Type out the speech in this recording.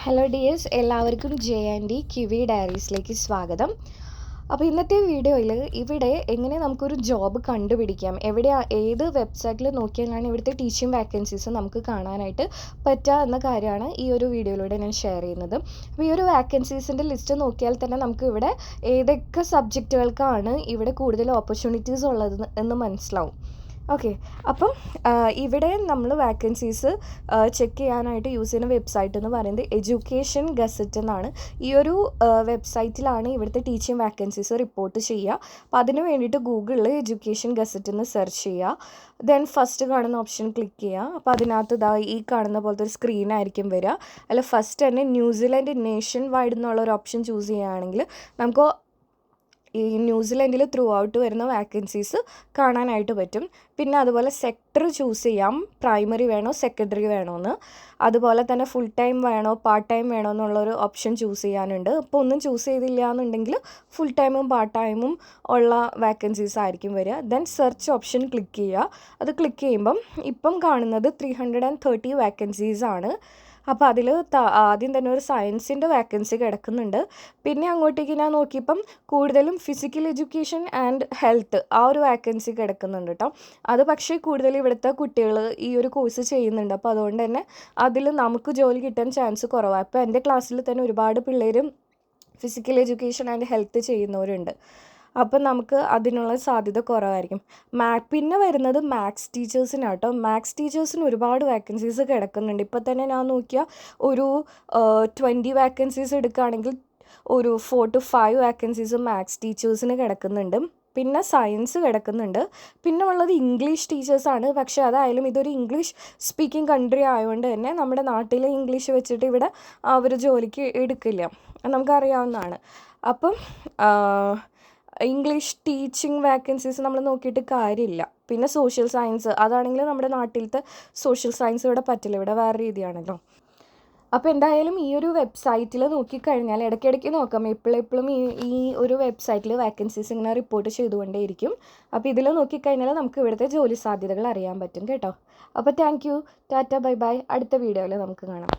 Hello dears, എല്ലാവർക്കും JD QV ഡയറീസിലേക്ക് സ്വാഗതം. അപ്പോൾ ഇന്നത്തെ വീഡിയോയിൽ ഇവിടെ എങ്ങനെ നമുക്കൊരു ജോബ് കണ്ടുപിടിക്കാം, ഏത് വെബ്സൈറ്റിൽ നോക്കിയാലാണ് ഇവിടുത്തെ ടീച്ചിങ് വാക്കൻസീസ് നമുക്ക് കാണാനായിട്ട് പറ്റുക എന്ന കാര്യമാണ് ഈ ഒരു വീഡിയോയിലൂടെ ഞാൻ ഷെയർ ചെയ്യുന്നത്. അപ്പോൾ ഈ ഒരു വാക്കൻസീസിൻ്റെ ലിസ്റ്റ് നോക്കിയാൽ തന്നെ നമുക്ക് ഇവിടെ ഏതൊക്കെ സബ്ജക്റ്റുകൾക്കാണ് ഇവിടെ കൂടുതൽ ഓപ്പർച്യൂണിറ്റീസ് ഉള്ളത് എന്ന് മനസ്സിലാവും. ഓക്കെ, അപ്പം ഇവിടെ നമ്മൾ വാക്കൻസീസ് ചെക്ക് ചെയ്യാനായിട്ട് യൂസ് ചെയ്യുന്ന വെബ്സൈറ്റ് എന്ന് പറയുന്നത് എഡ്യൂക്കേഷൻ ഗസറ്റ് എന്നാണ്. ഈ ഒരു വെബ്സൈറ്റിലാണ് ഇവിടുത്തെ ടീച്ചിങ് വാക്കൻസീസ് റിപ്പോർട്ട് ചെയ്യുക. അപ്പോൾ അതിന് വേണ്ടിയിട്ട് ഗൂഗിളിൽ എഡ്യൂക്കേഷൻ ഗസറ്റ് എന്ന് സെർച്ച് ചെയ്യുക. ദെൻ ഫസ്റ്റ് കാണുന്ന ഓപ്ഷൻ ക്ലിക്ക് ചെയ്യുക. അപ്പോൾ അതിനകത്ത് ഈ കാണുന്ന പോലത്തെ ഒരു സ്ക്രീനായിരിക്കും വരിക. അല്ല, ഫസ്റ്റ് തന്നെ ന്യൂസിലൻഡ് നേഷൻ വൈഡ് എന്നുള്ള ഒരു ഓപ്ഷൻ ചൂസ് ചെയ്യുകയാണെങ്കിൽ നമുക്ക് ഈ ന്യൂസിലൻഡിൽ ത്രൂ ഔട്ട് വരുന്ന വാക്കൻസീസ് കാണാനായിട്ട് പറ്റും. പിന്നെ അതുപോലെ സെക്ടർ ചൂസ് ചെയ്യാം, പ്രൈമറി വേണോ സെക്കൻഡറി വേണോ എന്ന്. അതുപോലെ തന്നെ ഫുൾ ടൈം വേണോ പാർട്ട് ടൈം വേണോ എന്നുള്ളൊരു ഓപ്ഷൻ ചൂസ് ചെയ്യാനുണ്ട്. ഇപ്പോൾ ഒന്നും ചൂസ് ചെയ്തില്ല എന്നുണ്ടെങ്കിൽ ഫുൾ ടൈമും പാർട്ട് ടൈമും ഉള്ള വാക്കൻസീസ് ആയിരിക്കും വരിക. ദെൻ സെർച്ച് ഓപ്ഷൻ ക്ലിക്ക് ചെയ്യുക. അത് ക്ലിക്ക് ചെയ്യുമ്പം ഇപ്പം കാണുന്നത് 330 വാക്കൻസീസ് ആണ്. അപ്പോൾ അതിൽ ആദ്യം തന്നെ ഒരു സയൻസിൻ്റെ വാക്കൻസി കിടക്കുന്നുണ്ട്. പിന്നെ അങ്ങോട്ടേക്ക് ഞാൻ നോക്കിയപ്പം കൂടുതലും ഫിസിക്കൽ എഡ്യൂക്കേഷൻ ആൻഡ് ഹെൽത്ത് ആ ഒരു വാക്കൻസി കിടക്കുന്നുണ്ട് കേട്ടോ. അത് പക്ഷേ കൂടുതൽ ഇവിടുത്തെ കുട്ടികൾ ഈ ഒരു കോഴ്സ് ചെയ്യുന്നുണ്ട്. അപ്പോൾ അതുകൊണ്ട് തന്നെ അതിൽ നമുക്ക് ജോലി കിട്ടാൻ ചാൻസ് കുറവാണ്. ഇപ്പോൾ എൻ്റെ ക്ലാസ്സിൽ തന്നെ ഒരുപാട് പിള്ളേരും ഫിസിക്കൽ എഡ്യൂക്കേഷൻ ആൻഡ് ഹെൽത്ത് ചെയ്യുന്നവരുണ്ട്. അപ്പം നമുക്ക് അതിനുള്ള സാധ്യത കുറവായിരിക്കും. പിന്നെ വരുന്നത് മാത്സ് ടീച്ചേഴ്സിനാണ് കേട്ടോ. മാത്സ് ടീച്ചേഴ്സിന് ഒരുപാട് വാക്കൻസീസ് കിടക്കുന്നുണ്ട്. ഇപ്പോൾ തന്നെ ഞാൻ നോക്കിയാൽ ഒരു 20 വാക്കൻസീസ് എടുക്കുകയാണെങ്കിൽ ഒരു 4 to 5 വാക്കൻസീസ് മാത്സ് ടീച്ചേഴ്സിന് കിടക്കുന്നുണ്ട്. പിന്നെ സയൻസ് കിടക്കുന്നുണ്ട്. പിന്നെ ഉള്ളത് ഇംഗ്ലീഷ് ടീച്ചേഴ്സാണ്. പക്ഷേ അതായാലും ഇതൊരു ഇംഗ്ലീഷ് സ്പീക്കിംഗ് കൺട്രി ആയതുകൊണ്ട് തന്നെ നമ്മുടെ നാട്ടിലെ ഇംഗ്ലീഷ് വെച്ചിട്ട് ഇവിടെ അവർ ജോലിക്ക് എടുക്കില്ല, നമുക്കറിയാവുന്നതാണ്. അപ്പം ഇംഗ്ലീഷ് ടീച്ചിങ് വാക്കൻസീസ് നമ്മൾ നോക്കിയിട്ട് കാര്യമില്ല. പിന്നെ സോഷ്യൽ സയൻസ്, അതാണെങ്കിൽ നമ്മുടെ നാട്ടിലത്തെ സോഷ്യൽ സയൻസ് ഇവിടെ പറ്റില്ല, ഇവിടെ വേറെ രീതിയാണല്ലോ. അപ്പോൾ എന്തായാലും ഈ ഒരു വെബ്സൈറ്റിൽ നോക്കിക്കഴിഞ്ഞാൽ ഇടയ്ക്കിടയ്ക്ക് നോക്കാം, എപ്പോഴും ഈ ഒരു വെബ്സൈറ്റിൽ വാക്കൻസീസ് ഇങ്ങനെ റിപ്പോർട്ട് ചെയ്തുകൊണ്ടേയിരിക്കും. അപ്പോൾ ഇതിൽ നോക്കിക്കഴിഞ്ഞാൽ നമുക്ക് ഇവിടുത്തെ ജോലി സാധ്യതകൾ അറിയാൻ പറ്റും കേട്ടോ. അപ്പോൾ thank you, Tata, bye bye. അടുത്ത വീഡിയോയിൽ നമുക്ക് കാണാം.